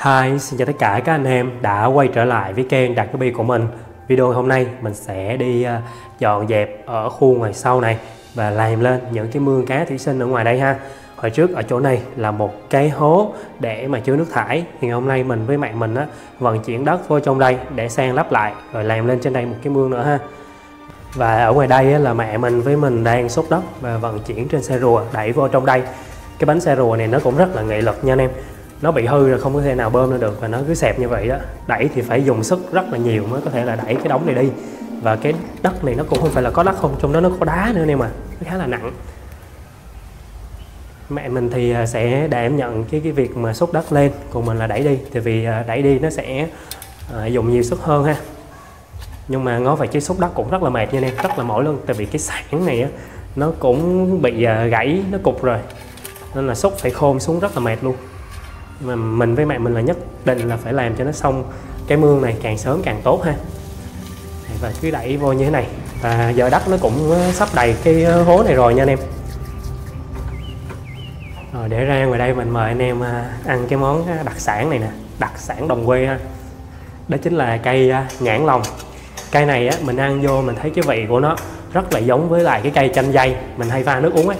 Hi, xin chào tất cả các anh em đã quay trở lại với kênh Đạt Copy của mình. Video hôm nay mình sẽ đi dọn dẹp ở khu ngoài sau này và làm lên những cái mương cá thủy sinh ở ngoài đây ha. Hồi trước ở chỗ này là một cái hố để mà chứa nước thải, thì hôm nay mình với mẹ mình vận chuyển đất vô trong đây để san lấp lại rồi làm lên trên đây một cái mương nữa ha. Và ở ngoài đây là mẹ mình với mình đang xúc đất và vận chuyển trên xe rùa đẩy vô trong đây. Cái bánh xe rùa này nó cũng rất là nghị lực nha anh em. Nó bị hư rồi không có thể nào bơm nó được và nó cứ xẹp như vậy đó. Đẩy thì phải dùng sức rất là nhiều mới có thể là đẩy cái đống này đi. Và cái đất này nó cũng không phải là có đất không, trong đó nó có đá nữa em, mà nó khá là nặng. Mẹ mình thì sẽ đảm nhận cái việc mà xúc đất lên, còn mình là đẩy đi. Tại vì đẩy đi nó sẽ dùng nhiều sức hơn ha. Nhưng mà ngó về cái xúc đất cũng rất là mệt nha em, rất là mỏi luôn. Tại vì cái xảng này nó cũng bị gãy, nó cục rồi, nên là xúc phải khôn xuống rất là mệt luôn. Mà mình với mẹ mình là nhất định là phải làm cho nó xong cái mương này càng sớm càng tốt ha. Và cứ đẩy vô như thế này. Và giờ đất nó cũng sắp đầy cái hố này rồi nha anh em. Rồi để ra ngoài đây mình mời anh em ăn cái món đặc sản này nè, đặc sản đồng quê ha. Đó chính là cây nhãn lồng. Cây này mình ăn vô mình thấy cái vị của nó rất là giống với lại cái cây chanh dây mình hay pha nước uống ấy.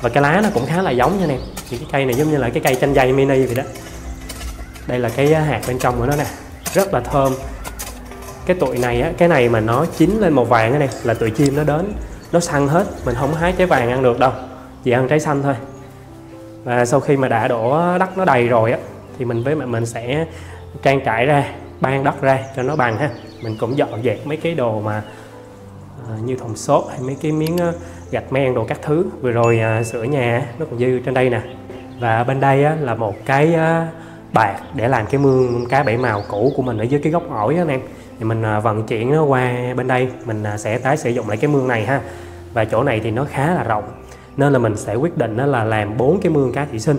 Và cái lá nó cũng khá là giống nha anh em. Thì cái cây này giống như là cái cây chanh dây mini vậy đó. Đây là cái hạt bên trong của nó nè, rất là thơm. Cái tụi này cái này mà nó chín lên màu vàng cái này là tụi chim nó đến nó săn hết, mình không hái trái vàng ăn được đâu, chỉ ăn trái xanh thôi. Và sau khi mà đã đổ đất nó đầy rồi thì mình với mẹ mình sẽ trang trải ra, ban đất ra cho nó bằng ha. Mình cũng dọn dẹp mấy cái đồ mà như thùng xốp hay mấy cái miếng gạch men đồ các thứ. Vừa rồi sửa nhà nó còn dư trên đây nè. Và bên đây là một cái bạt để làm cái mương cá bảy màu cũ của mình ở dưới cái gốc ổi anh em. Thì mình vận chuyển nó qua bên đây, mình sẽ tái sử dụng lại cái mương này ha. Và chỗ này thì nó khá là rộng, nên là mình sẽ quyết định là làm 4 cái mương cá thủy sinh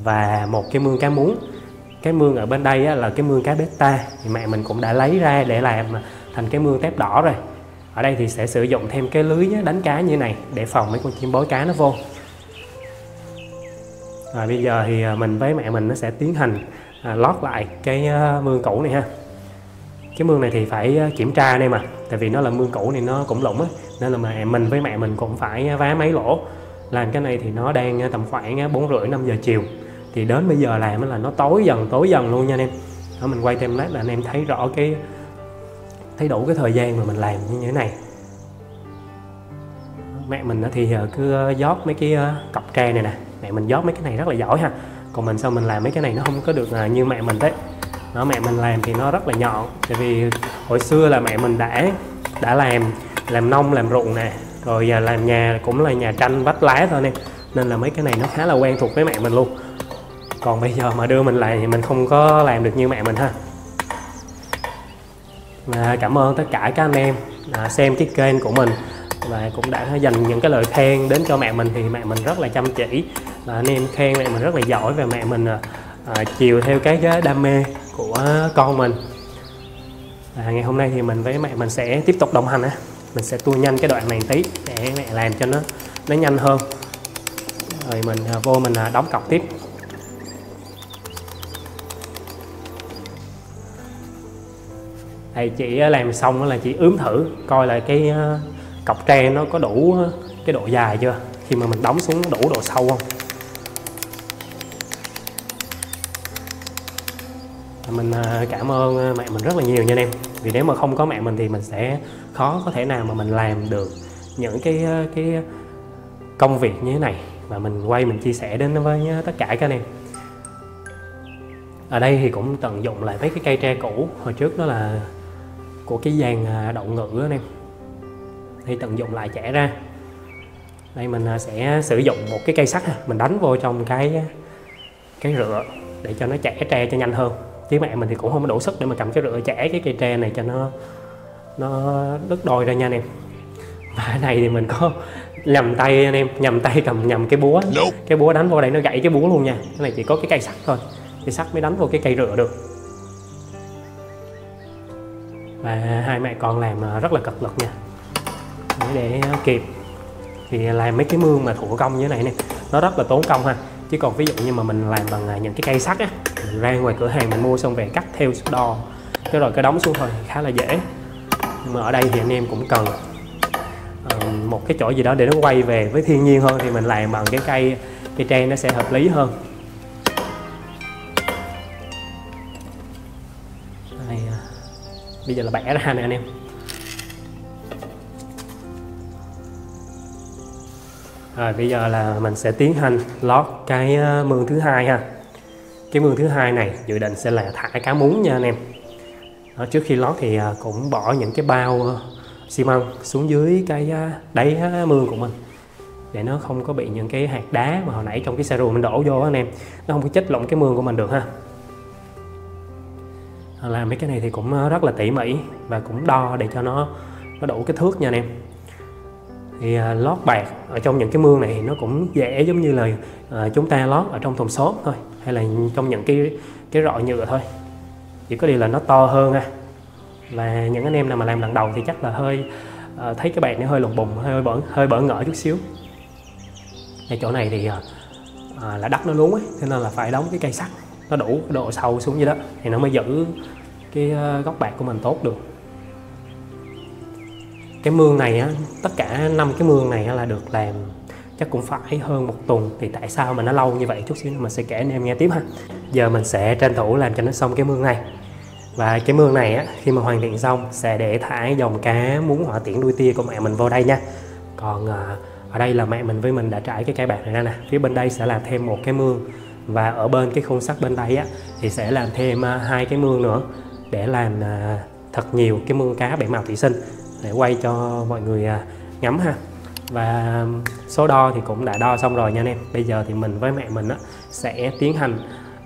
và một cái mương cá muống. Cái mương ở bên đây là cái mương cá beta, thì mẹ mình cũng đã lấy ra để làm thành cái mương tép đỏ rồi. Ở đây thì sẽ sử dụng thêm cái lưới đánh cá như thế này để phòng mấy con chim bói cá nó vô. Rồi bây giờ thì mình với mẹ mình nó sẽ tiến hành lót lại cái mương cũ này ha. Cái mương này thì phải kiểm tra đây mà, tại vì nó là mương cũ này nó cũng lủng nên là mình với mẹ mình cũng phải vá mấy lỗ. Làm cái này thì nó đang tầm khoảng 4:30-5 giờ chiều. Thì đến bây giờ làm là nó tối dần luôn nha anh em. Đó, mình quay thêm lát là anh em thấy rõ thấy đủ cái thời gian mà mình làm như thế này. Mẹ mình thì cứ dót mấy cái cọc tre này nè, mẹ mình dót mấy cái này rất là giỏi ha. Còn mình sao mình làm mấy cái này nó không có được như mẹ mình thế. Đó, mẹ mình làm thì nó rất là nhọn, tại vì hồi xưa là mẹ mình đã làm nông làm ruộng nè, rồi làm nhà cũng là nhà tranh vách lá thôi nè, nên là mấy cái này nó khá là quen thuộc với mẹ mình luôn. Còn bây giờ mà đưa mình lại thì mình không có làm được như mẹ mình ha. Và cảm ơn tất cả các anh em xem cái kênh của mình và cũng đã dành những cái lời khen đến cho mẹ mình. Thì mẹ mình rất là chăm chỉ và anh em khen mẹ mình rất là giỏi, và mẹ mình chiều theo cái đam mê của con mình. Ngày hôm nay thì mình với mẹ mình sẽ tiếp tục đồng hành mình sẽ tua nhanh cái đoạn này tí để mẹ làm cho nó nhanh hơn. Rồi mình vô mình đóng cọc tiếp. Thầy chị làm xong là chị ướm thử coi là cái cọc tre nó có đủ cái độ dài chưa, khi mà mình đóng xuống đủ độ sâu không. Mình cảm ơn mẹ mình rất là nhiều nha anh em. Vì nếu mà không có mẹ mình thì mình sẽ khó có thể nào mà mình làm được những cái công việc như thế này và mình quay mình chia sẻ đến với tất cả các anh em. Ở đây thì cũng tận dụng lại mấy cái cây tre cũ hồi trước, đó là của cái giàn đậu ngự anh em. Thì tận dụng lại chẻ ra. Đây mình sẽ sử dụng một cái cây sắt mình đánh vô trong cái rựa để cho nó chẻ tre cho nhanh hơn. Chứ mẹ mình thì cũng không có đủ sức để mà cầm cái rựa chẻ cái cây tre này cho nó đứt đôi ra nha anh em. Và cái này thì mình có nhầm tay anh em, nhầm tay cầm nhầm cái búa. Cái búa đánh vô đây nó gãy cái búa luôn nha. Cái này chỉ có cái cây sắt thôi, cây sắt mới đánh vô cái cây rựa được. Và hai mẹ con làm rất là cực lực nha để kịp. Thì làm mấy cái mương mà thủ công như thế này nè, nó rất là tốn công ha. Chứ còn ví dụ như mà mình làm bằng những cái cây sắt mình ra ngoài cửa hàng mình mua xong về cắt theo số đo, cái rồi cái đóng xuống thôi, khá là dễ. Nhưng mà ở đây thì anh em cũng cần một cái chỗ gì đó để nó quay về với thiên nhiên hơn, thì mình làm bằng cái cây tre nó sẽ hợp lý hơn. Đây, bây giờ là bẻ ra nè anh em. Rồi bây giờ là mình sẽ tiến hành lót cái mương thứ hai ha. Cái mương thứ hai này dự định sẽ là thả cá mún nha anh em. Đó, trước khi lót thì cũng bỏ những cái bao xi măng xuống dưới cái đáy mương của mình để nó không có bị những cái hạt đá mà hồi nãy trong cái xe rùa mình đổ vô anh em, nó không có chích lộn cái mương của mình được ha. Làm mấy cái này thì cũng rất là tỉ mỉ và cũng đo để cho nó đủ cái thước nha anh em. Thì lót bạc ở trong những cái mương này thì nó cũng dễ giống như là chúng ta lót ở trong thùng xốp thôi, hay là trong những cái rọ nhựa thôi, chỉ có điều là nó to hơn ha. Và những anh em nào mà làm lần đầu thì chắc là hơi thấy cái bạc nó hơi lùng bùng, hơi bỡ ngỡ chút xíu.ในchỗ này thì là đất nó lún ấy, cho nên là phải đóng cái cây sắt nó đủ cái độ sâu xuống dưới đó thì nó mới giữ cái góc bạc của mình tốt được. Cái mương này á, tất cả 5 cái mương này là được làm chắc cũng phải hơn 1 tuần. Thì tại sao mà nó lâu như vậy chút xíu mình sẽ kể anh em nghe tiếp ha. Giờ mình sẽ tranh thủ làm cho nó xong cái mương này. Và cái mương này á, khi mà hoàn thiện xong sẽ để thả dòng cá mún hỏa tiễn đuôi tia của mẹ mình vô đây nha. Còn ở đây là mẹ mình với mình đã trải cái cây bạc này ra nè. Phía bên đây sẽ làm thêm một cái mương, và ở bên cái khung sắt bên đây á thì sẽ làm thêm 2 cái mương nữa để làm thật nhiều cái mương cá bảy màu thủy sinh để quay cho mọi người ngắm ha. Và số đo thì cũng đã đo xong rồi nha anh em. Bây giờ thì mình với mẹ mình á sẽ tiến hành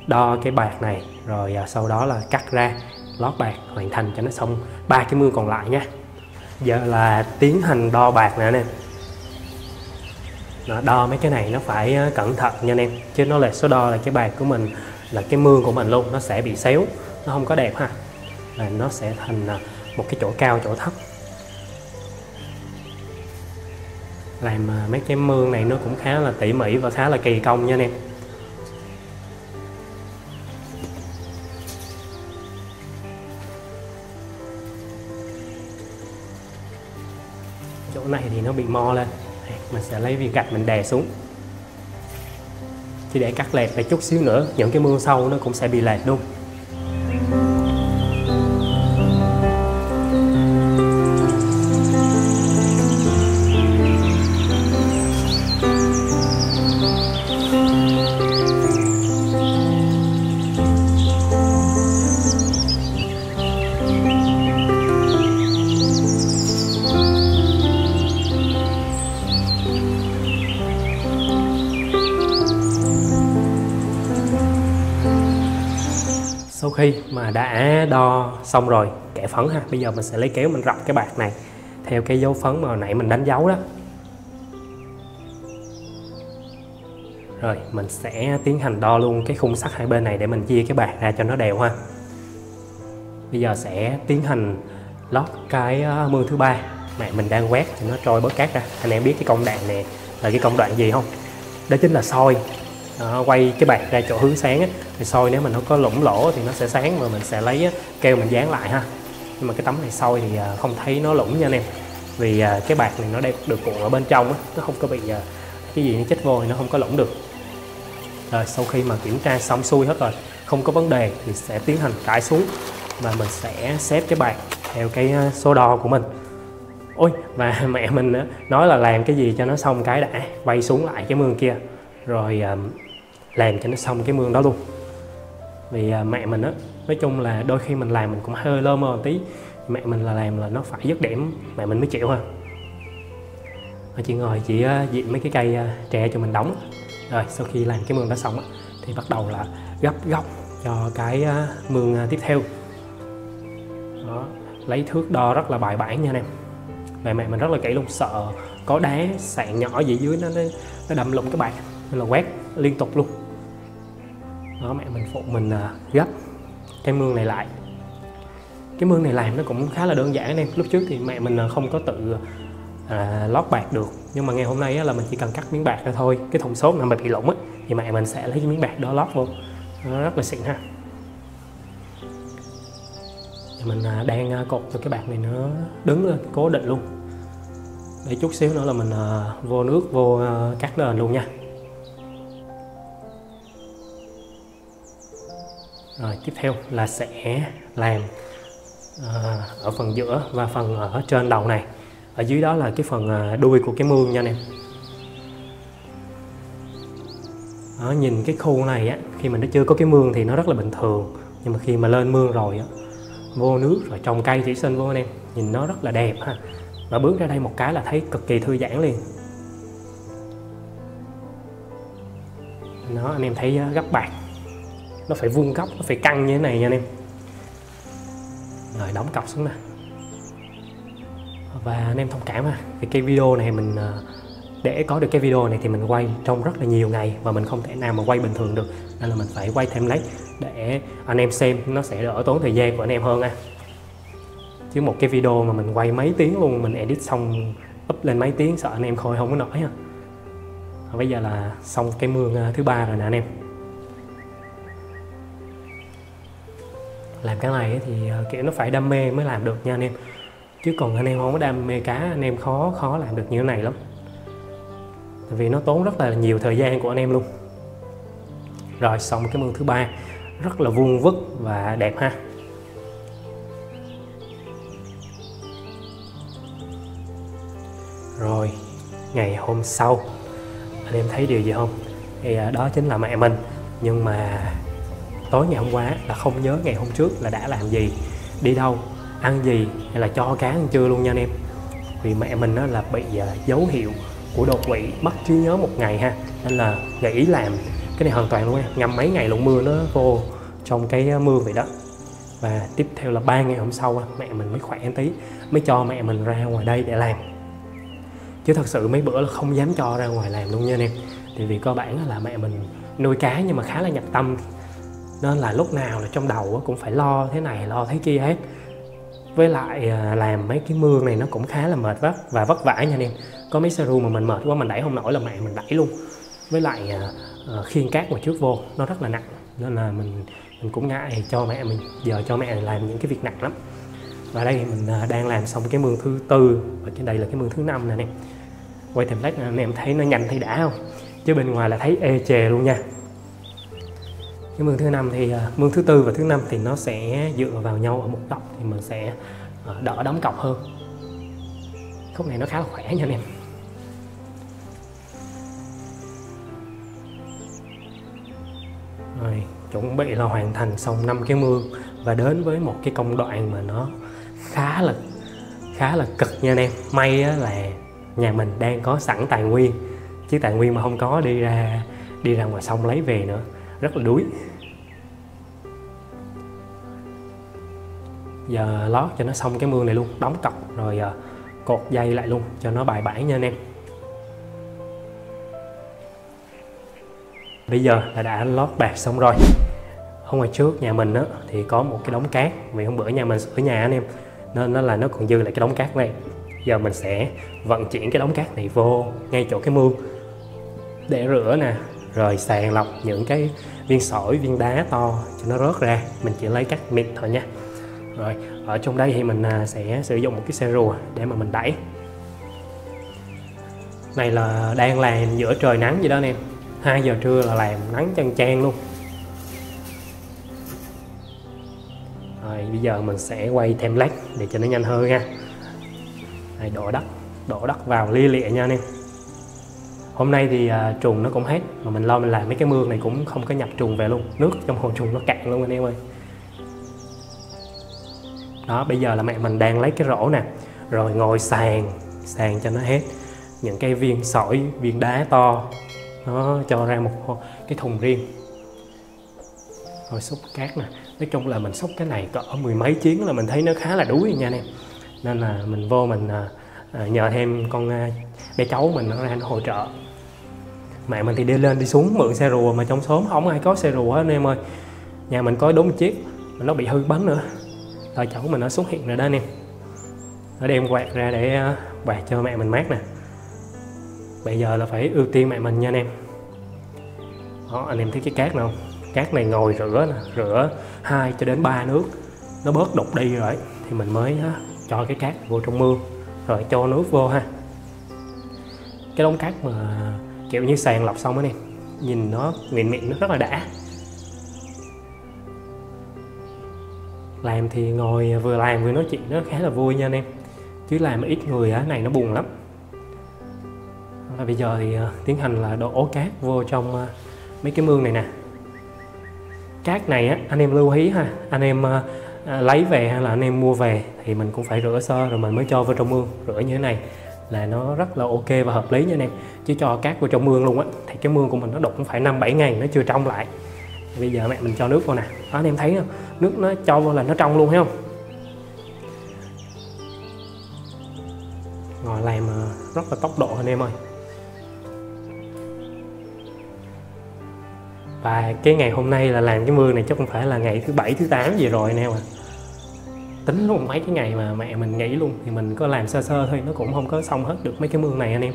đo cái bạc này, rồi sau đó là cắt ra lót bạc hoàn thành cho nó xong 3 cái mương còn lại nha. Giờ là tiến hành đo bạc nè anh em. Đo mấy cái này nó phải cẩn thận nha anh em, chứ nó là số đo là cái bạc của mình, là cái mương của mình luôn, nó sẽ bị xéo, nó không có đẹp ha. Và nó sẽ thành một cái chỗ cao chỗ thấp. Làm mấy cái mương này nó cũng khá là tỉ mỉ và khá là kỳ công nha anh em. Chỗ này thì nó bị mo lên, mình sẽ lấy viên gạch mình đè xuống, chỉ để cắt lệch lại chút xíu nữa những cái mương sâu nó cũng sẽ bị lệch luôn. Sau khi mà đã đo xong rồi, kẻ phấn ha, bây giờ mình sẽ lấy kéo mình rọc cái bạc này theo cái dấu phấn mà hồi nãy mình đánh dấu đó. Rồi mình sẽ tiến hành đo luôn cái khung sắt hai bên này để mình chia cái bạc ra cho nó đều ha. Bây giờ sẽ tiến hành lót cái mương thứ ba. Mẹ mình đang quét cho nó trôi bớt cát ra. Anh em biết cái công đoạn này là cái công đoạn gì không? Đó chính là soi. Quay cái bạc ra chỗ hướng sáng á, thì soi nếu mà nó có lủng lỗ thì nó sẽ sáng, mà mình sẽ lấy keo mình dán lại ha. Nhưng mà cái tấm này soi thì không thấy nó lủng nha anh em, vì cái bạc này nó đang được cuộn ở bên trong á, nó không có bị cái gì nó chích vô thì nó không có lủng được. Rồi sau khi mà kiểm tra xong xuôi hết rồi, không có vấn đề thì sẽ tiến hành trải xuống và mình sẽ xếp cái bạc theo cái số đo của mình. Ôi, và mẹ mình nói là làm cái gì cho nó xong cái đã, quay xuống lại cái mương kia rồi làm cho nó xong cái mương đó luôn. Vì mẹ mình á, nói chung là đôi khi mình làm mình cũng hơi lơ mơ một tí, mẹ mình là làm là nó phải dứt điểm mẹ mình mới chịu ha. Chị ngồi chị diện mấy cái cây tre cho mình đóng. Rồi sau khi làm cái mương đó xong á, thì bắt đầu là gấp góc cho cái mương tiếp theo đó, lấy thước đo rất là bài bản nha anh em. Và mẹ mình rất là kỹ luôn, sợ có đá sạn nhỏ gì dưới nó đâm lụng cái bạc nên là quét liên tục luôn đó. Mẹ mình phụ mình gấp cái mương này lại. Cái mương này làm nó cũng khá là đơn giản anh em. Lúc trước thì mẹ mình không có tự lót bạc được, nhưng mà ngày hôm nay á, là mình chỉ cần cắt miếng bạc ra thôi. Cái thùng xốp nào mà bị lủng á, thì mẹ mình sẽ lấy cái miếng bạc đó lót vô, nó rất là xịn ha. Mình đang cột cho cái bạt này nó đứng lên cố định luôn, để chút xíu nữa là mình vô nước vô cắt nền luôn nha. Rồi tiếp theo là sẽ làm ở phần giữa và phần ở trên đầu này, ở dưới đó là cái phần đuôi của cái mương nha anh em. Đó, nhìn cái khu này á, khi mình nó chưa có cái mương thì nó rất là bình thường, nhưng mà khi mà lên mương rồi á, vô nước rồi trồng cây thủy sinh vô anh em, nhìn nó rất là đẹp ha. Và bước ra đây một cái là thấy cực kỳ thư giãn liền. Đó, anh em thấy gấp bạc nó phải vuông góc, nó phải căng như thế này nha anh em. Rồi đóng cọc xuống nè. Và anh em thông cảm ha, thì cái video này mình để có được cái video này thì mình quay trong rất là nhiều ngày và mình không thể nào mà quay bình thường được, nên là mình phải quay thêm lấy để anh em xem nó sẽ đỡ tốn thời gian của anh em hơn ha. Chứ một cái video mà mình quay mấy tiếng luôn, mình edit xong up lên mấy tiếng sợ anh em coi không có nổi ha. Bây giờ là xong cái mương thứ ba rồi nè anh em. Làm cái này thì kiểu nó phải đam mê mới làm được nha anh em, chứ còn anh em không có đam mê cá anh em khó làm được như thế này lắm, tại vì nó tốn rất là nhiều thời gian của anh em luôn. Rồi xong cái mương thứ ba rất là vuông vức và đẹp ha. Rồi ngày hôm sau anh em thấy điều gì không? Thì đó chính là mẹ mình, nhưng mà tối ngày hôm qua là không nhớ ngày hôm trước là đã làm gì, đi đâu, ăn gì hay là cho cá ăn trưa luôn nha anh em. Vì mẹ mình đó là bị dấu hiệu của đột quỵ mất trí nhớ một ngày ha, nên là nghĩ làm cái này hoàn toàn luôn, ngâm mấy ngày luôn mưa nó vô trong cái mương vậy đó. Và tiếp theo là 3 ngày hôm sau mẹ mình mới khỏe tí, mới cho mẹ mình ra ngoài đây để làm. Chứ thật sự mấy bữa là không dám cho ra ngoài làm luôn nha anh em. Thì vì cơ bản là mẹ mình nuôi cá nhưng mà khá là nhập tâm, nên là lúc nào là trong đầu cũng phải lo thế này lo thế kia hết. Với lại làm mấy cái mương này nó cũng khá là mệt và vất vả nha anh em. Có mấy seru mà mình mệt quá mình đẩy không nổi là mẹ mình đẩy luôn. Với lại khiêng cát ngoài trước vô nó rất là nặng, nên là mình cũng ngại cho mẹ mình, giờ cho mẹ làm những cái việc nặng lắm. Và đây mình đang làm xong cái mương thứ tư, và trên đây là cái mương thứ 5 nè anh em. Quay thêm lát anh em thấy nó nhanh thấy đã không? Chứ bên ngoài là thấy ê chề luôn nha. Cái mương thứ 5 thì mương thứ tư và thứ 5 thì nó sẽ dựa vào nhau ở một góc, thì mình sẽ đỡ đóng cọc hơn. Khúc này nó khá là khỏe nha anh em. Rồi chuẩn bị là hoàn thành xong 5 cái mương và đến với một cái công đoạn mà nó khá là cực nha anh em. May là nhà mình đang có sẵn tài nguyên, chứ tài nguyên mà không có đi ra ngoài sông lấy về nữa rất là đuối. Giờ lót cho nó xong cái mương này luôn, đóng cọc rồi cột dây lại luôn cho nó bài bản nha anh em. Bây giờ là đã lót bạt xong rồi. Ở ngoài trước nhà mình thì có một cái đống cát, vì hôm bữa nhà mình ở nhà anh em, nên là nó còn dư lại cái đống cát này. Giờ mình sẽ vận chuyển cái đống cát này vô ngay chỗ cái mương để rửa nè, rồi sàng lọc những cái viên sỏi, viên đá to cho nó rớt ra. Mình chỉ lấy cát mịn thôi nha. Rồi ở trong đây thì mình sẽ sử dụng một cái xe rùa để mà mình đẩy. Này là đang làm giữa trời nắng vậy đó anh em, 2 giờ trưa là làm nắng chang chang luôn. Rồi bây giờ mình sẽ quay thêm lát để cho nó nhanh hơn nha. Đây, đổ đất vào lia lịa nha anh em. Hôm nay thì trùng nó cũng hết, mà mình lo mình làm mấy cái mương này cũng không có nhập trùng về luôn, nước trong hồ trùng nó cạn luôn anh em ơi. Đó, bây giờ là mẹ mình đang lấy cái rổ nè, rồi ngồi sàng cho nó hết những cái viên sỏi, viên đá to, nó cho ra một cái thùng riêng. Rồi xúc cát nè, nói chung là mình xúc cái này cỡ 10 mấy chuyến là mình thấy nó khá là đuối nha anh em. Nên là mình vô mình nhờ thêm con bé cháu mình nó ra nó hỗ trợ. Mẹ mình thì đi lên đi xuống mượn xe rùa, mà trong xóm không ai có xe rùa hết anh em ơi. Nhà mình có đúng chiếc mà nó bị hư bánh nữa. Rồi cháu mình nó xuất hiện rồi đó anh em. Nó đem quạt ra để quạt cho mẹ mình mát nè. Bây giờ là phải ưu tiên mẹ mình nha anh em. Đó, anh em thấy cái cát nào không? Cát này ngồi rửa nè, rửa 2 cho đến 3 nước nó bớt đục đi rồi thì mình mới cho cái cát vô trong mương rồi cho nước vô ha. Cái đống cát mà kiểu như sàn lọc xong á nè, nhìn nó mịn mịn, nó rất là đã. Làm thì ngồi vừa làm vừa nói chuyện nó khá là vui nha anh em, chứ làm mà ít người á này nó buồn lắm. Và bây giờ thì tiến hành là đổ cát vô trong mấy cái mương này nè. Cát này á anh em lưu ý ha, anh em lấy về hay là anh em mua về thì mình cũng phải rửa sơ rồi mình mới cho vô trong mương. Rửa như thế này là nó rất là ok và hợp lý nha anh em, chứ cho cát vô trong mương luôn á thì cái mương của mình nó đục cũng phải 5-7 ngày nó chưa trong lại. Bây giờ mẹ mình cho nước vô nè, đó, anh em thấy không, nước nó cho vô là nó trong luôn, thấy không? Ngồi làm rất là tốc độ anh em ơi. Và cái ngày hôm nay là làm cái mương này chắc không phải là ngày thứ 7, thứ 8 gì rồi anh em à. Tính luôn mấy cái ngày mà mẹ mình nghỉ luôn thì mình có làm sơ sơ thôi, nó cũng không có xong hết được mấy cái mương này anh em.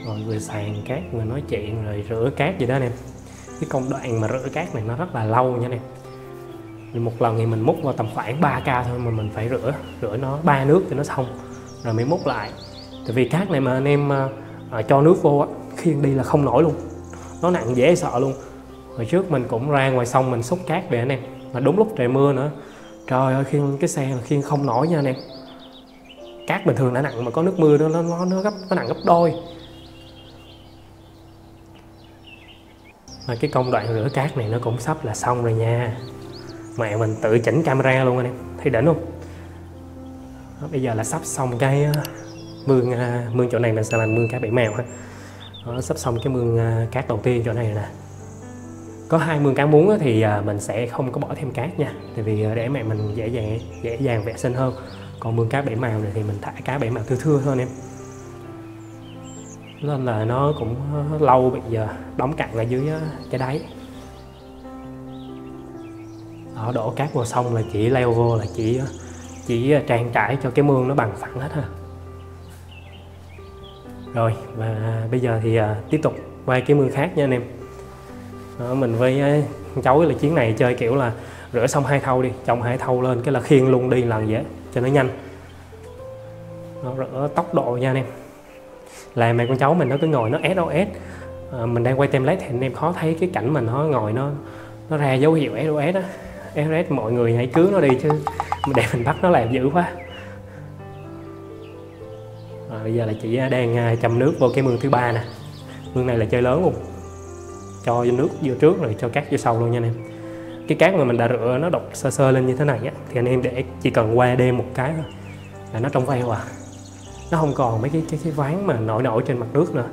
Rồi vừa sàn cát vừa nói chuyện rồi rửa cát gì đó anh em. Cái công đoạn mà rửa cát này nó rất là lâu nha anh em. Thì một lần thì mình múc vào tầm khoảng 3k thôi mà mình phải rửa nó 3 nước cho nó xong rồi mới múc lại. Tại vì cát này mà anh em cho nước vô á, khiêng đi là không nổi luôn, nó nặng dễ sợ luôn. Hồi trước mình cũng ra ngoài sông mình xúc cát về anh em, mà đúng lúc trời mưa nữa, trời ơi khiêng cái xe là khiêng không nổi nha anh em. Cát bình thường đã nặng mà có nước mưa nó nặng gấp đôi. Và cái công đoạn rửa cát này nó cũng sắp là xong rồi nha. Mẹ mình tự chỉnh camera luôn anh em, thấy đỉnh không? Đó, bây giờ là sắp xong cái mương chỗ này mình sẽ làm mương cá bảy mèo ha. Đó, sắp xong cái mương cát đầu tiên chỗ này nè. Có 2 mương cá muống thì mình sẽ không có bỏ thêm cát nha, tại vì để mẹ mình dễ dàng vệ sinh hơn. Còn mương cá bảy màu này thì mình thả cá bảy màu thưa thôi anh em, nên là nó cũng lâu bị đóng cặn ở dưới cái đáy. Đó, đổ cát vô xong là chỉ leo vô là chỉ trang trải cho cái mương nó bằng phẳng hết ha. Rồi và bây giờ thì tiếp tục quay cái mương khác nha anh em. Đó, mình với cháu là chuyến này chơi kiểu là rửa xong 2 thau đi, chồng 2 thau lên cái là khiêng luôn đi lần dễ cho nó nhanh. Nó rửa tốc độ nha anh em. Là mẹ con cháu mình nó cứ ngồi nó SOS. Mình đang quay template thì anh em khó thấy cái cảnh mà nó ngồi nó ra dấu hiệu SOS á. SOS mọi người hãy cứu nó đi chứ để mình bắt nó làm dữ quá. Bây giờ là chị đang châm nước vô cái mương thứ 3 nè. Mương này là chơi lớn luôn, cho vô nước vô trước rồi cho cát vô sau luôn nha anh em. Cái cát mà mình đã rửa nó đục sơ sơ lên như thế này á, thì anh em để chỉ cần qua đêm một cái thôi là nó trong veo à, nó không còn mấy cái ván mà nổi trên mặt nước nữa.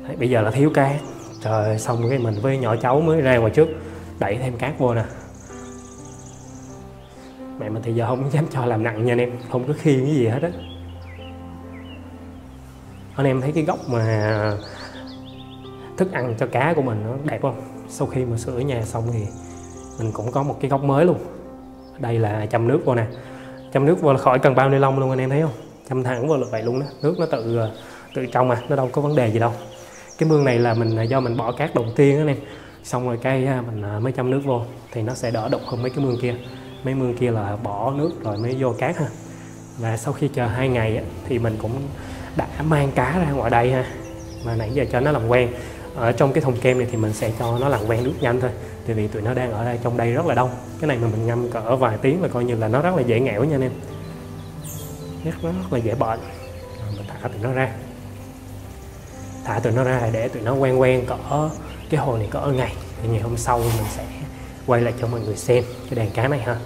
Đấy, bây giờ là thiếu cát. Trời ơi, xong cái mình với nhỏ cháu mới ra ngoài trước đẩy thêm cát vô nè. Mẹ mình thì giờ không dám cho làm nặng nha anh em, không có khiêng cái gì hết á. Anh em thấy cái góc mà thức ăn cho cá của mình nó đẹp không? Sau khi mà sửa nhà xong thì mình cũng có một cái góc mới luôn. Đây là châm nước vô nè, châm nước vô là khỏi cần bao ni lông luôn anh em thấy không? Châm thẳng vô là vậy luôn đó, nước nó tự trong à, nó đâu có vấn đề gì đâu. Cái mương này là do mình bỏ cát đầu tiên anh em, xong rồi cái mình mới châm nước vô thì nó sẽ đỡ đục hơn mấy cái mương kia. Mấy mương kia là bỏ nước rồi mới vô cát ha. Và sau khi chờ 2 ngày thì mình cũng đã mang cá ra ngoài đây ha. Mà nãy giờ cho nó làm quen. Ở trong cái thùng kem này thì mình sẽ cho nó làm quen nước nhanh thôi, tại vì tụi nó đang ở đây trong đây rất là đông. Cái này mà mình ngâm cỡ vài tiếng là coi như là nó rất là dễ nghẽo nha anh em, nó rất là dễ bệnh. Mình thả tụi nó ra, để tụi nó quen cỡ cái hồ này cỡ ngày. Thì ngày hôm sau mình sẽ quay lại cho mọi người xem cái đàn cá này ha.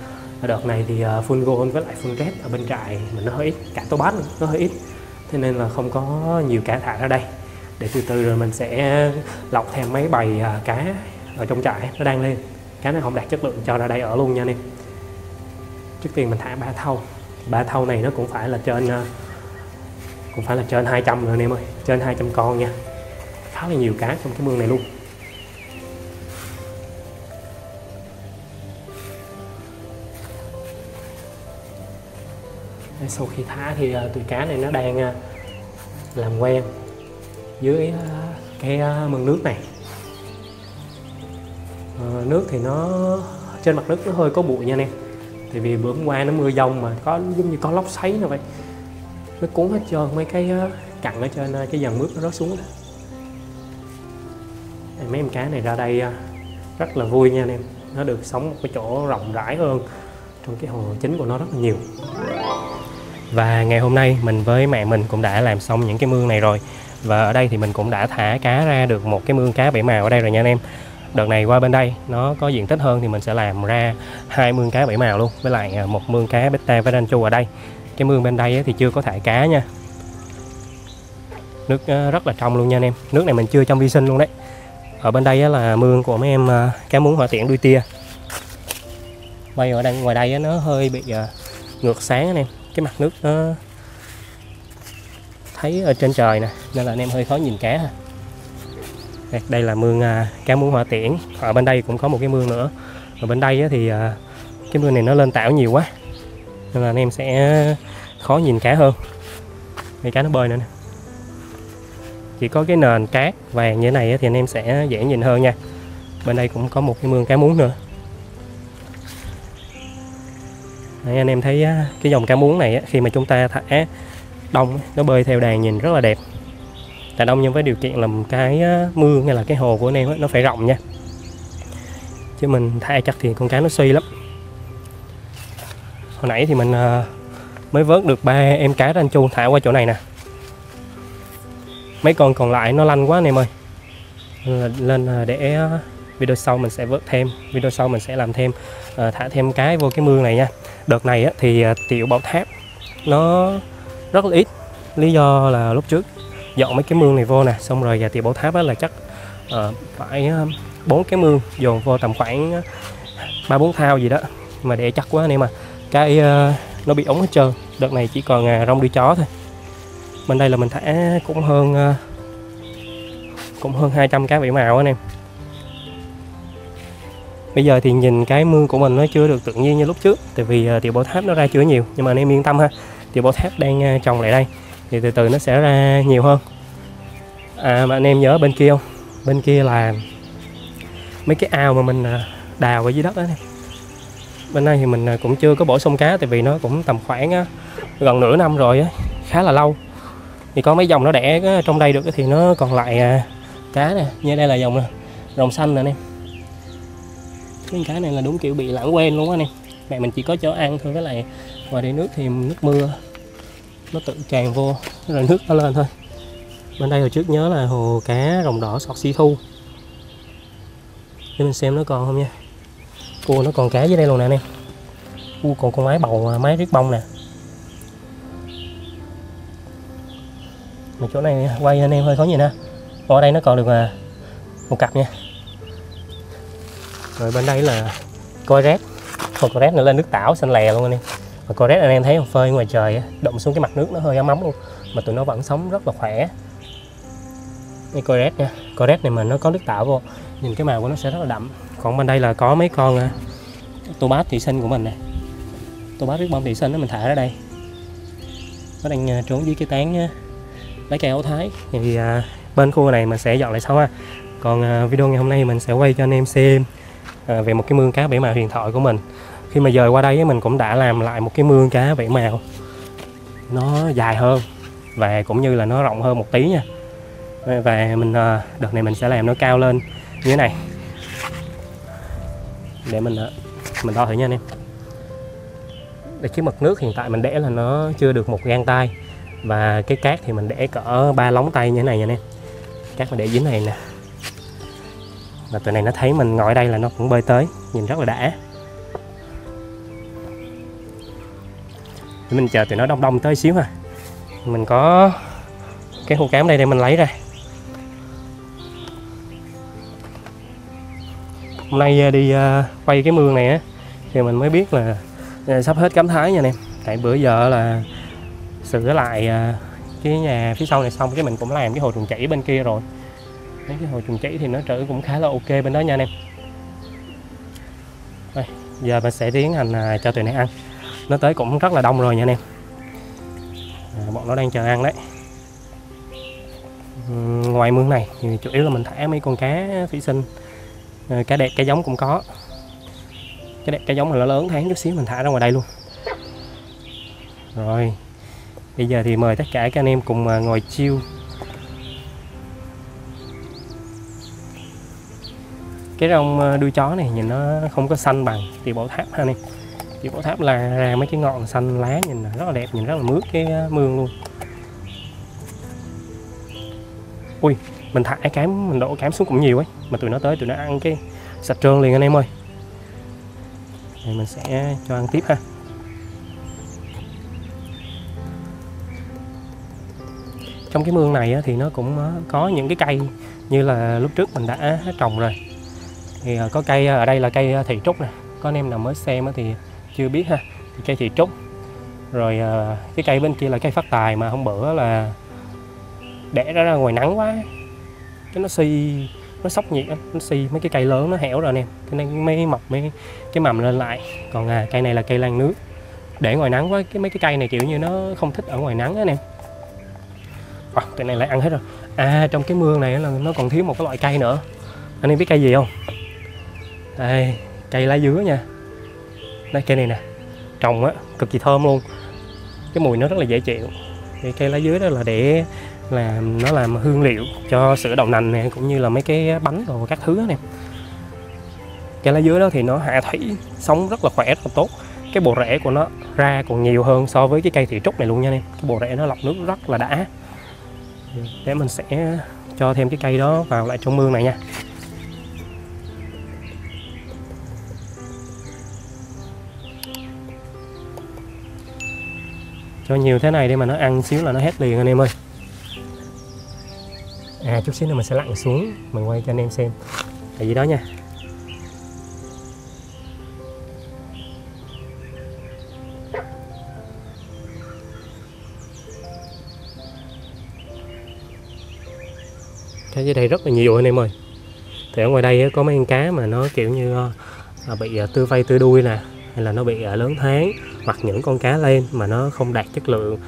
Ở đợt này thì full gold với lại full red ở bên trại mình nó hơi ít, cả tô bát nó hơi ít, thế nên là không có nhiều cá thả ra đây. Để từ từ rồi mình sẽ lọc thêm mấy bầy cá ở trong trại nó đang lên. Cá nó không đạt chất lượng cho ra đây ở luôn nha anh em. Trước tiên mình thả 3 thau này nó cũng phải là trên 200 rồi anh em ơi, trên 200 con nha, khá là nhiều cá trong cái mương này luôn. Sau khi thả thì tụi cá này nó đang làm quen. dưới cái mương nước này. Nước thì nó trên mặt nước nó hơi có bụi nha anh em, tại vì bữa hôm qua nó mưa dông mà có giống như có lốc xoáy nữa vậy, nó cuốn hết trơn mấy cái cặn ở trên cái dàn mướp nó rớt xuống đó. Mấy em cá này ra đây rất là vui nha anh em, nó được sống một cái chỗ rộng rãi hơn trong cái hồ chính của nó rất là nhiều. Và ngày hôm nay mình với mẹ mình cũng đã làm xong những cái mương này rồi, và ở đây thì mình cũng đã thả cá ra được một cái mương cá bảy màu ở đây rồi nha anh em. Đợt này qua bên đây nó có diện tích hơn thì mình sẽ làm ra 2 mương cá bảy màu luôn, với lại một mương cá beta với ranchu ở đây. Cái mương bên đây thì chưa có thả cá nha. Nước rất là trong luôn nha anh em, nước này mình chưa trong vi sinh luôn đấy. Ở bên đây là mương của mấy em cá muống hỏa tiễn đuôi tia. Quay ở đây ngoài đây nó hơi bị ngược sáng anh em, cái mặt nước nó thấy ở trên trời nè nên là anh em hơi khó nhìn cá ha. Đây là mương cá muống hỏa tiễn. Ở bên đây cũng có một cái mương nữa. Ở bên đây thì cái mương này nó lên tảo nhiều quá nên là anh em sẽ khó nhìn cá hơn. Đây cá nó bơi nữa nè. Chỉ có cái nền cát vàng như thế này thì anh em sẽ dễ nhìn hơn nha. Bên đây cũng có một cái mương cá muống nữa. Đấy, anh em thấy cái dòng cá muống này khi mà chúng ta thả đông nó bơi theo đàn nhìn rất là đẹp. Thả đông nhưng với điều kiện là cái mương hay là cái hồ của anh em nó phải rộng nha, chứ mình thả chặt thì con cá nó suy lắm. Hồi nãy thì mình mới vớt được 3 em cá ranchu thả qua chỗ này nè. Mấy con còn lại nó lanh quá anh em ơi, lên để video sau mình sẽ vớt thêm, video sau mình sẽ làm thêm thả thêm cái vô cái mương này nha. Đợt này thì tiểu bảo tháp nó rất là ít, lý do là lúc trước dọn mấy cái mương này vô nè, xong rồi tiểu bảo tháp là chắc phải 4 cái mương dồn vô tầm khoảng 3-4 thao gì đó, mà để chắc quá anh em, mà cái nó bị ống hết trơn. Đợt này chỉ còn rong đuôi chó thôi. Bên đây là mình thả cũng hơn 200 cá bảy màu anh em. Bây giờ thì nhìn cái mương của mình nó chưa được tự nhiên như lúc trước, tại vì tiểu bảo tháp nó ra chưa nhiều, nhưng mà anh em yên tâm ha, tiểu bảo tháp đang trồng lại đây thì từ từ nó sẽ ra nhiều hơn. Mà anh em nhớ bên kia không? Bên kia là mấy cái ao mà mình đào ở dưới đất đó này. Bên đây thì mình cũng chưa có bổ sung cá, tại vì nó cũng tầm khoảng gần nửa năm rồi á, khá là lâu. Thì có mấy dòng nó đẻ trong đây được thì nó còn lại cá nè, như đây là dòng rồng xanh nè anh em. Cái cá này là đúng kiểu bị lãng quên luôn á anh em. Mẹ mình chỉ có cho ăn thôi, với lại ngoài đây nước thì nước mưa nó tự tràn vô rồi nước nó lên thôi. Bên đây hồi trước nhớ là hồ cá rồng đỏ sọt si thu, để mình xem nó còn không nha. Cua nó còn cá dưới đây luôn nè anh em. Còn con máy bầu, máy riết bông nè. Mà chỗ này quay anh em hơi khó nhìn ha. Ở đây nó còn được một cặp nha. Rồi bên đây là coi rét. Còn coi rét nữa lên nước tảo xanh lè luôn anh em. Và coi rét anh em thấy không, phơi ngoài trời đụng xuống cái mặt nước nó hơi ấm ấm luôn, mà tụi nó vẫn sống rất là khỏe. Đây coi rét nha. Coi rét này mà nó có nước tảo vô, nhìn cái màu của nó sẽ rất là đậm. Còn bên đây là có mấy con tô bát thủy sinh của mình nè. Tô bát riết bông thủy sinh đó mình thả ra đây. Nó đang trốn dưới cái tán lá cây ấu thái. Thì bên khu này mình sẽ dọn lại sau ha. Còn video ngày hôm nay mình sẽ quay cho anh em xem về một cái mương cá bảy màu huyền thoại của mình. Khi mà dời qua đây mình cũng đã làm lại một cái mương cá bảy màu, nó dài hơn và cũng như là nó rộng hơn một tí nha. Và mình đợt này mình sẽ làm nó cao lên như thế này, để mình đo thử nha anh em. Để cái mực nước hiện tại mình để là nó chưa được một gang tay, và cái cát thì mình để cỡ 3 lóng tay như thế này nha anh em. Cát mình để dưới này nè, và tụi này nó thấy mình ngồi ở đây là nó cũng bơi tới, nhìn rất là đã. Để mình chờ tụi nó đông đông tới xíu ha. Mình có cái hồ cám đây để mình lấy ra. Hôm nay đi quay cái mương này á thì mình mới biết là sắp hết cám thái nha anh em. Tại bữa giờ là sửa lại cái nhà phía sau này xong, cái mình cũng làm cái hồ chuồng chảy bên kia rồi. Cái hồ chuồng chảy thì nó trữ cũng khá là ok bên đó nha anh em. Đây, giờ mình sẽ tiến hành cho tụi này ăn. Nó tới cũng rất là đông rồi nha anh em. Bọn nó đang chờ ăn đấy. Ngoài mương này thì chủ yếu là mình thả mấy con cá thủy sinh, cá đẹp cá giống cũng có. Cái đẹp cá giống là lớn tháng chút xíu mình thả ra ngoài đây luôn. Rồi bây giờ thì mời tất cả các anh em cùng ngồi chill. Cái rong đuôi chó này nhìn nó không có xanh bằng Tiểu Bảo Tháp ha anh em. Tiểu Bảo Tháp là ra mấy cái ngọn xanh lá nhìn rất là đẹp, nhìn rất là mướt cái mương luôn. Ui, mình thả cám, mình đổ cám xuống cũng nhiều ấy, mà tụi nó tới tụi nó ăn cái sạch trơn liền anh em ơi. Thì mình sẽ cho ăn tiếp ha. Trong cái mương này thì nó cũng có những cái cây như là lúc trước mình đã trồng rồi. Thì có cây ở đây là cây thị trúc nè, có anh em nào mới xem thì chưa biết ha. Thì cây thị trúc, rồi cái cây bên kia là cây phát tài, mà hôm bữa là để nó ra ngoài nắng quá cái nó sốc nhiệt, nó mấy cái cây lớn nó hẻo rồi anh em, cho nên mới mọc mấy cái mầm lên lại. Còn cây này là cây lan nước, để ngoài nắng quá mấy cái cây này kiểu như nó không thích ở ngoài nắng á anh em. Tụi này lại ăn hết rồi. Trong cái mương này là nó còn thiếu một cái loại cây nữa, anh em biết cây gì không? Đây, cây lá dứa nha. Đây, cây này nè, trồng á cực kỳ thơm luôn, cái mùi nó rất là dễ chịu. Thì cây lá dứa đó là để nó làm hương liệu cho sữa đậu nành này, cũng như là mấy cái bánh và các thứ này. Cây lá dứa đó thì nó hạ thủy, sống rất là khỏe, rất là tốt. Cái bộ rễ của nó ra còn nhiều hơn so với cái cây thị trúc này luôn nha anh em. Cái bộ rễ nó lọc nước rất là đã. Để mình sẽ cho thêm cái cây đó vào lại trong mương này nha. Cho nhiều thế này để mà nó ăn xíu là nó hết liền anh em ơi. Chút xíu nữa mình sẽ lặn xuống, mình quay cho anh em xem là gì đó nha. Cá dưới đây rất là nhiều anh em ơi. Thì ở ngoài đây có mấy con cá mà nó kiểu như bị tư vây tư đuôi nè, hay là nó bị lớn tháng, hoặc những con cá lên mà nó không đạt chất lượng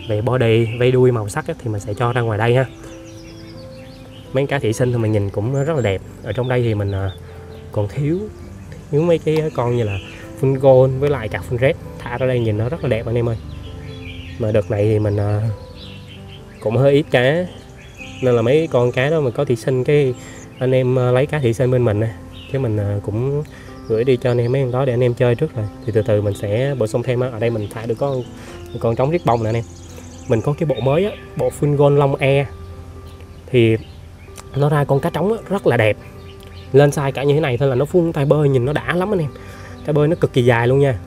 về body, vây đuôi, màu sắc thì mình sẽ cho ra ngoài đây ha. Mấy cá thủy sinh thì mình nhìn cũng rất là đẹp. Ở trong đây thì mình còn thiếu mấy cái con như là phun gold với lại cả phun red, thả ra đây nhìn nó rất là đẹp anh em ơi. Mà đợt này thì mình cũng hơi ít cá, nên là mấy con cá đó mà có thủy sinh cái anh em lấy cá thủy sinh bên mình nè, chứ mình cũng gửi đi cho anh em mấy con đó để anh em chơi trước rồi. Thì từ từ mình sẽ bổ sung thêm. Ở đây mình thả được có con trống riết bông nè anh em. Mình có cái bộ mới á, bộ full gold long e, thì nó ra con cá trống rất là đẹp. Lên size cả như thế này thôi là nó phun tay bơi nhìn nó đã lắm anh em. Tay bơi nó cực kỳ dài luôn nha.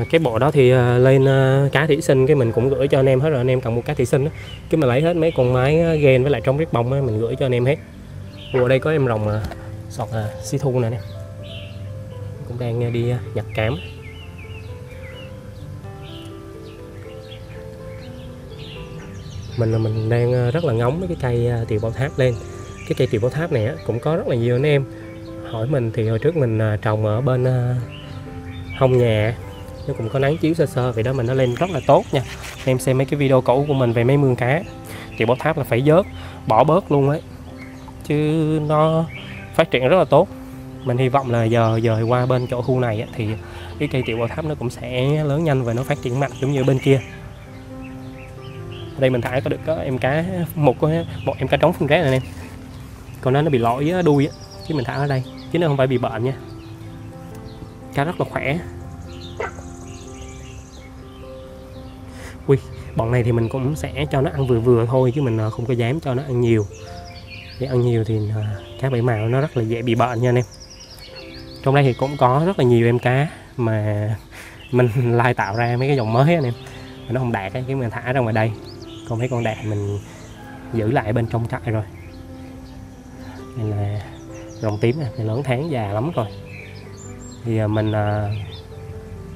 Cái bộ đó thì lên cá thủy sinh cái mình cũng gửi cho anh em hết rồi. Anh em cần mua cá thủy sinh đó, cái mình lấy hết mấy con mái ghen với lại trống riết bông á, mình gửi cho anh em hết. Ở đây có em rồng sọt xí thu nè, cũng đang đi nhặt cám. Mình đang rất là ngóng mấy cái cây Tiểu Bảo Tháp lên. Cái cây Tiểu Bảo Tháp này cũng có rất là nhiều anh em hỏi mình. Thì hồi trước mình trồng ở bên hông nhà, nó cũng có nắng chiếu sơ sơ, vì đó mình nó lên rất là tốt nha. Em xem mấy cái video cũ của mình về mấy mương cá Tiểu Bảo Tháp là phải vớt bỏ bớt luôn ấy, chứ nó phát triển rất là tốt. Mình hy vọng là giờ dời qua bên chỗ khu này thì cái cây Tiểu Bảo Tháp nó cũng sẽ lớn nhanh và nó phát triển mạnh giống như bên kia. Ở đây mình thả có được có em cá, một em cá trống phun rét này em, còn nó bị lỗi đuôi chứ mình thả ở đây chứ nó không phải bị bệnh nha. Cá rất là khỏe. Ui, bọn này thì mình cũng sẽ cho nó ăn vừa vừa thôi, chứ mình không có dám cho nó ăn nhiều. Để ăn nhiều thì cá bảy màu nó rất là dễ bị bệnh nha anh em. Trong đây thì cũng có rất là nhiều em cá mà mình lai tạo ra mấy cái dòng mới anh em, mà nó không đạt cái mình thả ra ngoài đây. Còn mấy con đạt mình giữ lại bên trong trại rồi. Đây là rồng tím này lớn tháng già lắm rồi. Thì mình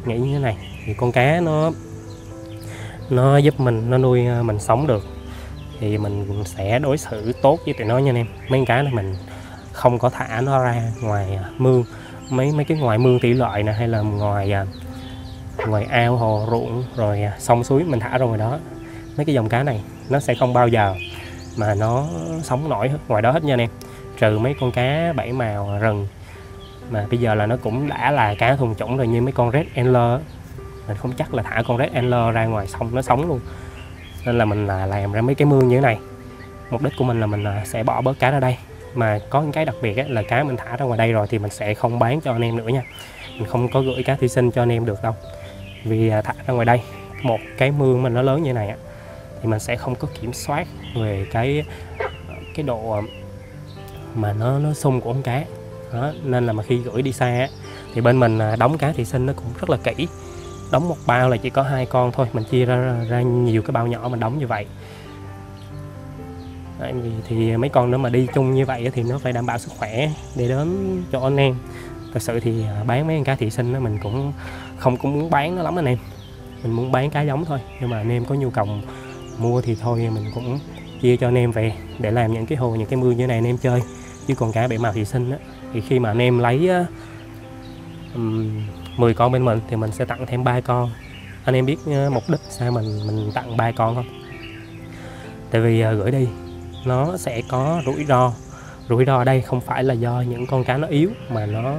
nghĩ như thế này, thì con cá nó giúp mình, nó nuôi mình sống được, thì mình sẽ đối xử tốt với tụi nó nha anh em. Mấy con cá này mình không có thả nó ra ngoài mương, mấy cái ngoài mương thủy lợi nè, hay là ngoài ngoài ao hồ ruộng rồi sông suối mình thả ra ngoài đó. Mấy cái dòng cá này nó sẽ không bao giờ mà nó sống nổi ngoài đó hết nha anh em, trừ mấy con cá bảy màu rừng mà bây giờ là nó cũng đã là cá thuần chủng rồi, như mấy con red angler mình không chắc là thả con red angler ra ngoài sông nó sống luôn, nên là mình làm ra mấy cái mương như thế này. Mục đích của mình là mình sẽ bỏ bớt cá ra đây, mà có những cái đặc biệt là cá mình thả ra ngoài đây rồi thì mình sẽ không bán cho anh em nữa nha, mình không có gửi cá thủy sinh cho anh em được đâu, vì thả ra ngoài đây một cái mương mình nó lớn như này thì mình sẽ không có kiểm soát về cái độ mà nó sung của con cá đó, nên là mà khi gửi đi xa thì bên mình đóng cá thủy sinh nó cũng rất là kỹ, đóng một bao là chỉ có 2 con thôi, mình chia ra nhiều cái bao nhỏ mình đóng như vậy. Đấy, thì mấy con nữa mà đi chung như vậy thì nó phải đảm bảo sức khỏe để đến cho anh em. Thật sự thì bán mấy con cá thủy sinh đó mình cũng không muốn bán nó lắm anh em, mình muốn bán cá giống thôi, nhưng mà anh em có nhu cầu mua thì thôi mình cũng chia cho anh em về để làm những cái hồ, những cái mương như này anh em chơi. Chứ còn cá bảy màu thủy sinh thì khi mà anh em lấy 10 con bên mình thì mình sẽ tặng thêm 3 con. Anh em biết mục đích sao mình tặng 3 con không? Tại vì gửi đi nó sẽ có rủi ro ở đây không phải là do những con cá nó yếu mà nó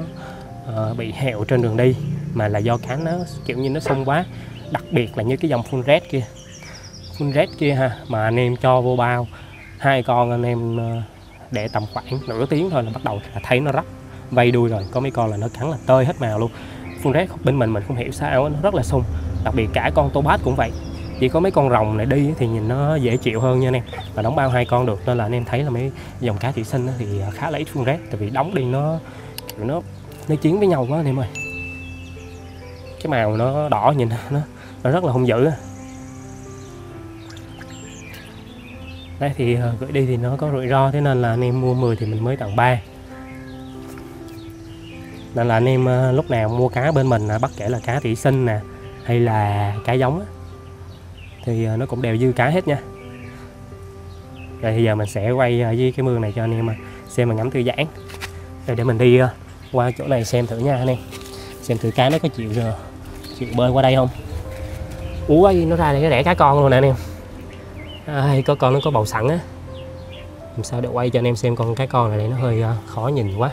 bị hẹo trên đường đi, mà là do cá nó kiểu như nó sung quá, đặc biệt là như cái dòng full red kia ha, mà anh em cho vô bao 2 con anh em để tầm khoảng nửa tiếng thôi là bắt đầu là thấy nó rách vây đuôi rồi, có mấy con là nó cắn là tơi hết màu luôn. Full red bên mình không hiểu sao nó rất là sung, đặc biệt cả con topaz cũng vậy, chỉ có mấy con rồng này đi thì nhìn nó dễ chịu hơn nha anh em, và đóng bao 2 con được, nên là anh em thấy là mấy dòng cá thủy sinh thì khá là ít full red, tại vì đóng đi nó kiểu nó chiến với nhau quá anh em ơi, cái màu nó đỏ nhìn nó rất là hung dữ. Đấy thì gửi đi thì nó có rủi ro, thế nên là anh em mua 10 thì mình mới tặng 3. Nên là anh em lúc nào mua cá bên mình bất kể là cá thủy sinh nè hay là cá giống thì nó cũng đều dư cá hết nha. Rồi thì giờ mình sẽ quay với cái mương này cho anh em xem mà ngắm thư giãn. Rồi để mình đi qua chỗ này xem thử nha anh em, xem thử cá nó có chịu bơi qua đây không. Ủa nó ra đây nó đẻ cá con luôn nè anh em. Có con nó có bầu sẵn á, làm sao để quay cho anh em xem con cá con này đây, nó hơi khó nhìn quá.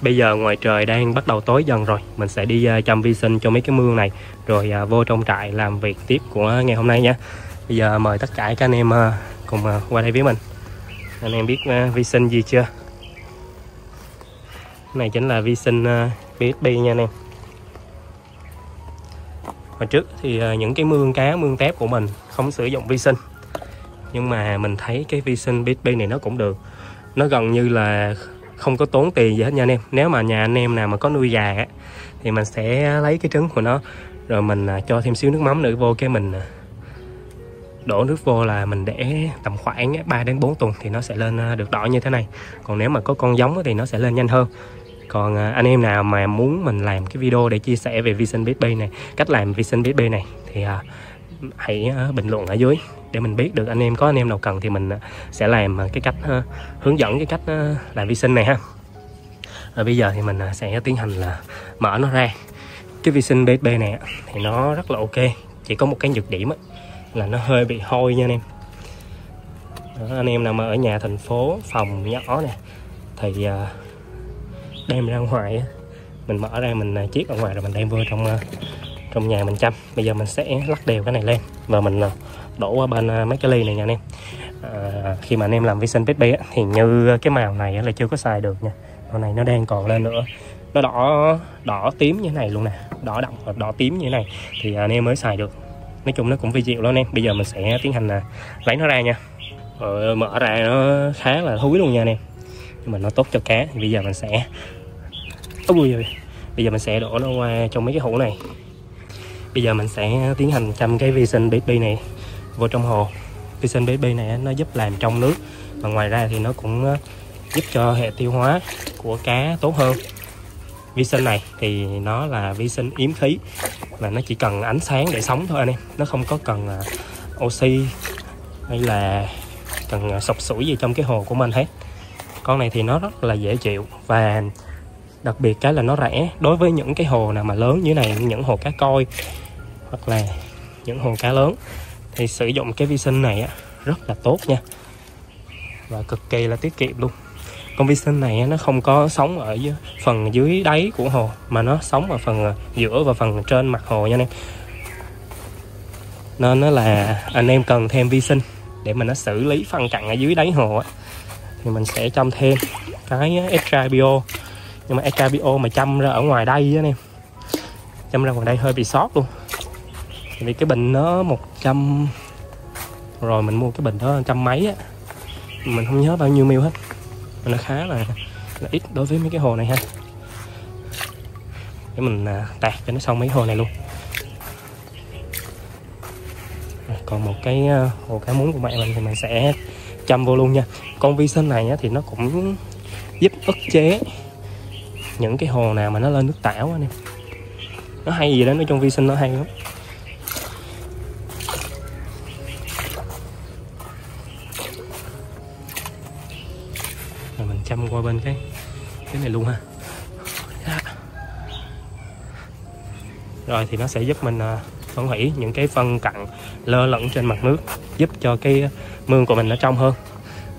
Bây giờ ngoài trời đang bắt đầu tối dần rồi, mình sẽ đi chăm vi sinh cho mấy cái mương này, rồi vô trong trại làm việc tiếp của ngày hôm nay nha. Bây giờ mời tất cả các anh em cùng qua đây với mình. Anh em biết vi sinh gì chưa? Cái này chính là vi sinh BSB nha anh em. Hồi trước thì những cái mương cá, mương tép của mình không sử dụng vi sinh, nhưng mà mình thấy cái vi sinh BSB này nó cũng được. Nó gần như là không có tốn tiền gì hết nha anh em. Nếu mà nhà anh em nào mà có nuôi gà á, thì mình sẽ lấy cái trứng của nó, rồi mình cho thêm xíu nước mắm nữa vô, cái mình đổ nước vô là mình để tầm khoảng 3 đến 4 tuần thì nó sẽ lên được đỏ như thế này. Còn nếu mà có con giống thì nó sẽ lên nhanh hơn. Còn anh em nào mà muốn mình làm cái video để chia sẻ về vi sinh BSB này, cách làm vi sinh BSB này, thì hãy bình luận ở dưới để mình biết được. Anh em nào cần thì mình sẽ làm cái cách hướng dẫn cái cách làm vi sinh này ha. Rồi bây giờ thì mình sẽ tiến hành là mở nó ra. Cái vi sinh BSB này thì nó rất là ok, chỉ có một cái nhược điểm là nó hơi bị hôi nha anh em. Đó, anh em nào mà ở nhà thành phố, phòng nhỏ nè, thì đem ra ngoài, mình mở ra mình chiết ở ngoài rồi mình đem vô trong nhà mình chăm. Bây giờ mình sẽ lắc đều cái này lên và mình đổ qua bên mấy cái ly này nha anh em. Khi mà anh em làm vi sinh BSB thì như cái màu này là chưa có xài được nha. Màu này nó đang còn lên nữa, nó đỏ tím như thế này luôn nè, đỏ đậm và đỏ tím như thế này thì anh em mới xài được. Nói chung nó cũng vi diệu lắm anh em. Bây giờ mình sẽ tiến hành lấy nó ra nha. Mở ra nó khá là thúi luôn nha anh em, nhưng mà nó tốt cho cá. Thì bây giờ mình sẽ đổ nó qua trong mấy cái hũ này. Bây giờ mình sẽ tiến hành chăm cái vi sinh BSB này vô trong hồ. Vi sinh BSB này nó giúp làm trong nước, và ngoài ra thì nó cũng giúp cho hệ tiêu hóa của cá tốt hơn. Vi sinh này thì nó là vi sinh yếm khí, và nó chỉ cần ánh sáng để sống thôi anh em. Nó không có cần oxy hay là cần sộc sủi gì trong cái hồ của mình hết. Con này thì nó rất là dễ chịu, và đặc biệt cái là nó rẻ. Đối với những cái hồ nào mà lớn như này, những hồ cá koi hoặc là những hồ cá lớn, thì sử dụng cái vi sinh này rất là tốt nha, và cực kỳ là tiết kiệm luôn. Con vi sinh này nó không có sống ở phần dưới đáy của hồ, mà nó sống ở phần giữa và phần trên mặt hồ nha anh em. Nên nó là anh em cần thêm vi sinh để mà nó xử lý phân cặn ở dưới đáy hồ thì mình sẽ chăm thêm cái extra bio. Nhưng mà extra bio mà chăm ra ở ngoài đây anh em, chăm ra ngoài đây hơi bị sót luôn, vì cái bình nó 100, rồi mình mua cái bình đó 100 mấy mình không nhớ bao nhiêu ml hết. Nó khá là ít đối với mấy cái hồ này ha. Để mình tạt cho nó xong mấy hồ này luôn. Còn một cái hồ cá muống của mẹ mình thì mình sẽ chăm vô luôn nha. Con vi sinh này thì nó cũng giúp ức chế những cái hồ nào mà nó lên nước tảo anh em. Nó hay gì đó, nói chung vi sinh nó hay lắm. Rồi mình chăm qua bên cái này luôn ha. Rồi thì nó sẽ giúp mình phân hủy những cái phân cặn lơ lửng trên mặt nước, giúp cho cái mương của mình nó trong hơn.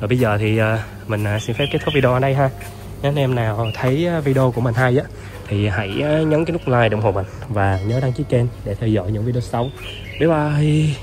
Rồi bây giờ thì mình xin phép kết thúc video ở đây ha. Nếu anh em nào thấy video của mình hay thì hãy nhấn cái nút like để ủng hộ mình, và nhớ đăng ký kênh để theo dõi những video sau. Bye bye.